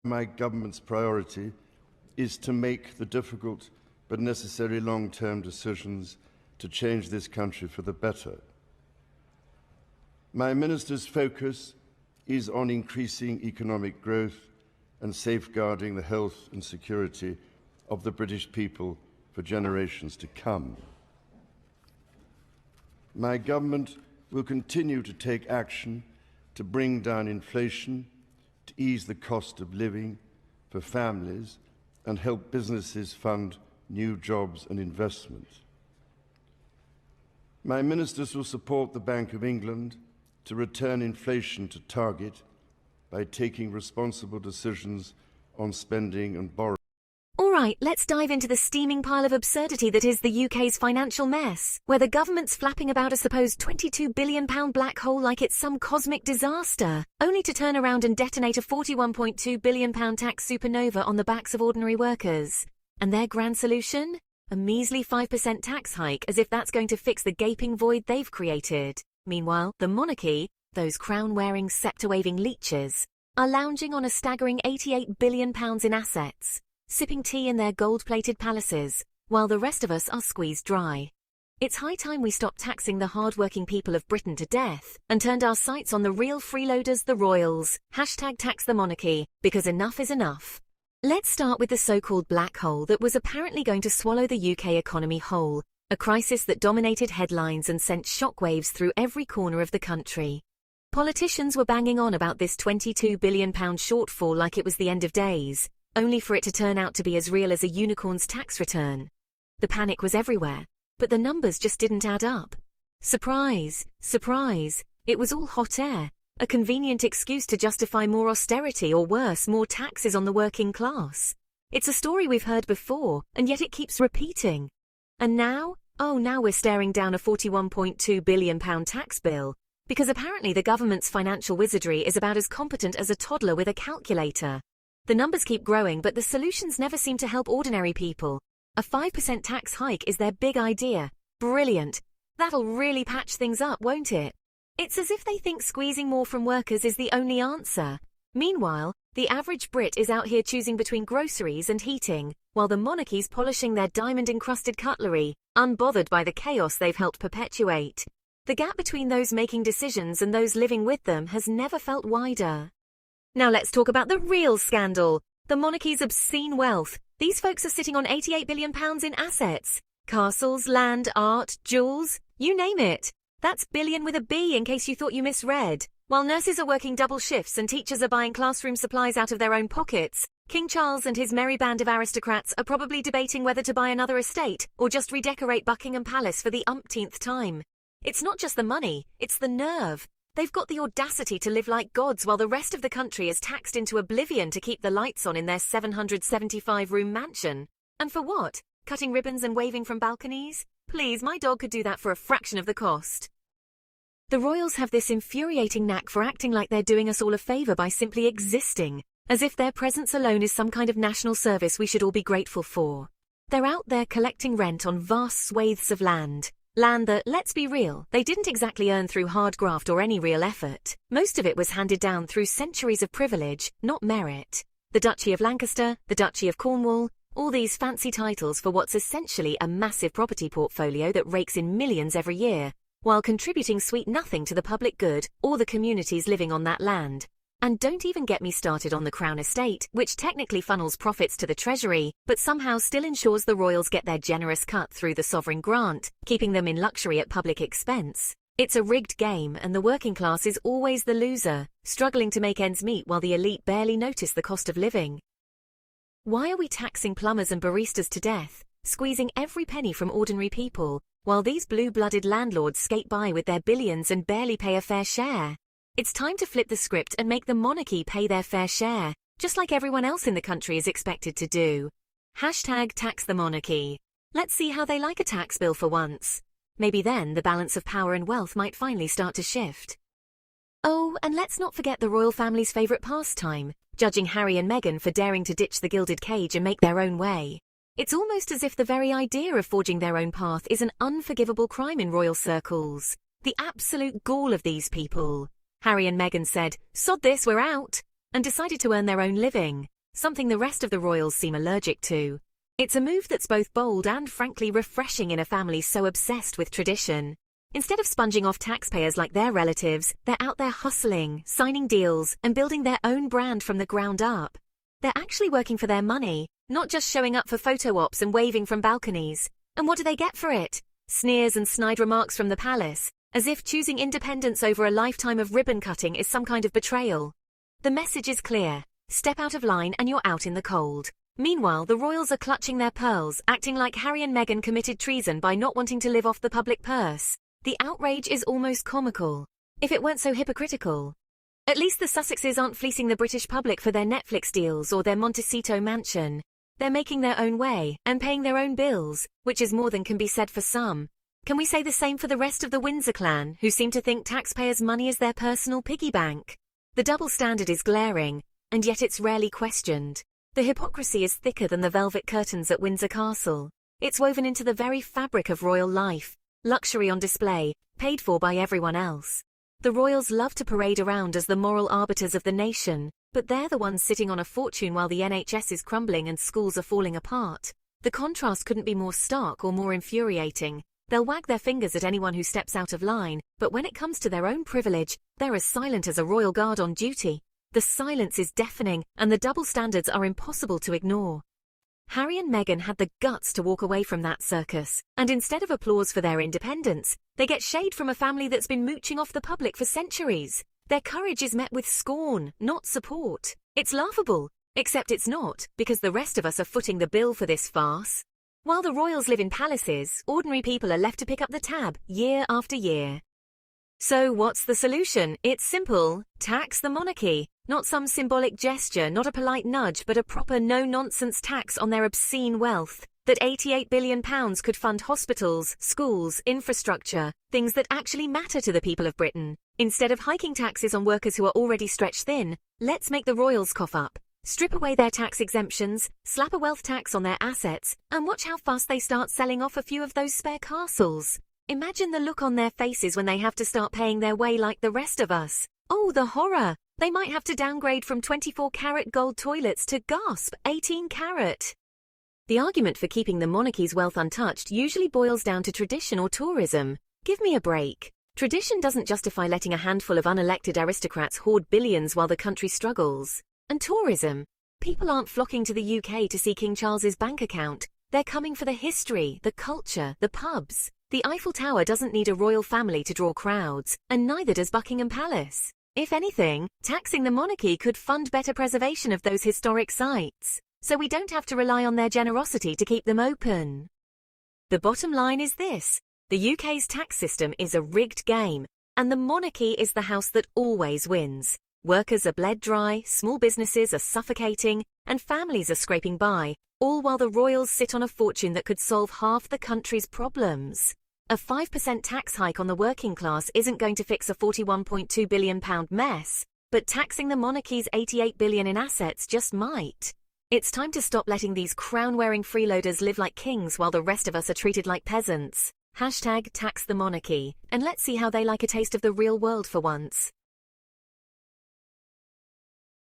My government's priority is to make the difficult but necessary long-term decisions to change this country for the better. My minister's focus is on increasing economic growth and safeguarding the health and security of the British people for generations to come. My government will continue to take action to bring down inflation, to ease the cost of living for families, and help businesses fund new jobs and investment. My ministers will support the Bank of England to return inflation to target by taking responsible decisions on spending and borrowing. All right, let's dive into the steaming pile of absurdity that is the UK's financial mess, where the government's flapping about a supposed £22 billion black hole like it's some cosmic disaster, only to turn around and detonate a £41.2 billion tax supernova on the backs of ordinary workers. And their grand solution? A measly 5% tax hike, as if that's going to fix the gaping void they've created. Meanwhile, the monarchy, those crown-wearing, scepter-waving leeches, are lounging on a staggering £88 billion in assets, sipping tea in their gold-plated palaces, while the rest of us are squeezed dry. It's high time we stopped taxing the hard-working people of Britain to death and turned our sights on the real freeloaders, the royals. #tax the monarchy, because enough is enough. Let's start with the so-called black hole that was apparently going to swallow the UK economy whole, a crisis that dominated headlines and sent shockwaves through every corner of the country. Politicians were banging on about this £22 billion shortfall like it was the end of days, only for it to turn out to be as real as a unicorn's tax return. The panic was everywhere, but the numbers just didn't add up. Surprise, surprise, it was all hot air, a convenient excuse to justify more austerity or worse, more taxes on the working class. It's a story we've heard before, and yet it keeps repeating. And now? Oh, now we're staring down a £41.2 billion tax bill, because apparently the government's financial wizardry is about as competent as a toddler with a calculator. The numbers keep growing, but the solutions never seem to help ordinary people. A 5% tax hike is their big idea. Brilliant. That'll really patch things up, won't it? It's as if they think squeezing more from workers is the only answer. Meanwhile, the average Brit is out here choosing between groceries and heating, while the monarchy's polishing their diamond-encrusted cutlery, unbothered by the chaos they've helped perpetuate. The gap between those making decisions and those living with them has never felt wider. Now let's talk about the real scandal, the monarchy's obscene wealth. These folks are sitting on £88 billion in assets. Castles, land, art, jewels, you name it. That's billion with a B in case you thought you misread. While nurses are working double shifts and teachers are buying classroom supplies out of their own pockets, King Charles and his merry band of aristocrats are probably debating whether to buy another estate or just redecorate Buckingham Palace for the umpteenth time. It's not just the money, it's the nerve. They've got the audacity to live like gods while the rest of the country is taxed into oblivion to keep the lights on in their 775-room mansion. And for what? Cutting ribbons and waving from balconies? Please, my dog could do that for a fraction of the cost. The royals have this infuriating knack for acting like they're doing us all a favour by simply existing, as if their presence alone is some kind of national service we should all be grateful for. They're out there collecting rent on vast swathes of land. Land that, let's be real, they didn't exactly earn through hard graft or any real effort. Most of it was handed down through centuries of privilege, not merit. The Duchy of Lancaster, the Duchy of Cornwall, all these fancy titles for what's essentially a massive property portfolio that rakes in millions every year, while contributing sweet nothing to the public good or the communities living on that land. And don't even get me started on the Crown Estate, which technically funnels profits to the Treasury, but somehow still ensures the royals get their generous cut through the sovereign grant, keeping them in luxury at public expense. It's a rigged game, and the working class is always the loser, struggling to make ends meet while the elite barely notice the cost of living. Why are we taxing plumbers and baristas to death, squeezing every penny from ordinary people, while these blue-blooded landlords skate by with their billions and barely pay a fair share? It's time to flip the script and make the monarchy pay their fair share, just like everyone else in the country is expected to do. #tax the monarchy. Let's see how they like a tax bill for once. Maybe then the balance of power and wealth might finally start to shift. Oh, and let's not forget the royal family's favourite pastime, judging Harry and Meghan for daring to ditch the gilded cage and make their own way. It's almost as if the very idea of forging their own path is an unforgivable crime in royal circles. The absolute gall of these people. Harry and Meghan said, "Sod this, we're out," and decided to earn their own living. something the rest of the royals seem allergic to. It's a move that's both bold and frankly refreshing in a family so obsessed with tradition. Instead of sponging off taxpayers like their relatives, they're out there hustling, signing deals, and building their own brand from the ground up. They're actually working for their money, not just showing up for photo ops and waving from balconies. And what do they get for it? Sneers and snide remarks from the palace, as if choosing independence over a lifetime of ribbon cutting is some kind of betrayal. The message is clear. Step out of line and you're out in the cold. Meanwhile, the royals are clutching their pearls, acting like Harry and Meghan committed treason by not wanting to live off the public purse. The outrage is almost comical, if it weren't so hypocritical. At least the Sussexes aren't fleecing the British public for their Netflix deals or their Montecito mansion. They're making their own way and paying their own bills, which is more than can be said for some. Can we say the same for the rest of the Windsor clan, who seem to think taxpayers' money is their personal piggy bank? The double standard is glaring, and yet it's rarely questioned. The hypocrisy is thicker than the velvet curtains at Windsor Castle. It's woven into the very fabric of royal life, luxury on display, paid for by everyone else. The royals love to parade around as the moral arbiters of the nation, but they're the ones sitting on a fortune while the NHS is crumbling and schools are falling apart. The contrast couldn't be more stark or more infuriating. They'll wag their fingers at anyone who steps out of line, but when it comes to their own privilege, they're as silent as a royal guard on duty. The silence is deafening, and the double standards are impossible to ignore. Harry and Meghan had the guts to walk away from that circus, and instead of applause for their independence, they get shade from a family that's been mooching off the public for centuries. Their courage is met with scorn, not support. It's laughable, except it's not, because the rest of us are footing the bill for this farce. While the royals live in palaces, ordinary people are left to pick up the tab year after year. So what's the solution? It's simple. Tax the monarchy. Not some symbolic gesture, not a polite nudge, but a proper no-nonsense tax on their obscene wealth. That £88 billion could fund hospitals, schools, infrastructure, things that actually matter to the people of Britain. Instead of hiking taxes on workers who are already stretched thin, let's make the royals cough up. Strip away their tax exemptions, slap a wealth tax on their assets, and watch how fast they start selling off a few of those spare castles. Imagine the look on their faces when they have to start paying their way like the rest of us. Oh, the horror! They might have to downgrade from 24-carat gold toilets to, gasp, 18-carat. The argument for keeping the monarchy's wealth untouched usually boils down to tradition or tourism. Give me a break. Tradition doesn't justify letting a handful of unelected aristocrats hoard billions while the country struggles. And tourism. People aren't flocking to the UK to see King Charles's bank account. They're coming for the history, the culture, the pubs. The Eiffel Tower doesn't need a royal family to draw crowds, and neither does Buckingham Palace. If anything, taxing the monarchy could fund better preservation of those historic sites, so we don't have to rely on their generosity to keep them open. The bottom line is this: the UK's tax system is a rigged game, and the monarchy is the house that always wins. Workers are bled dry, small businesses are suffocating, and families are scraping by, all while the royals sit on a fortune that could solve half the country's problems. A 5% tax hike on the working class isn't going to fix a £41.2 billion mess, but taxing the monarchy's $88 billion in assets just might. It's time to stop letting these crown-wearing freeloaders live like kings while the rest of us are treated like peasants. #tax the monarchy, and let's see how they like a taste of the real world for once.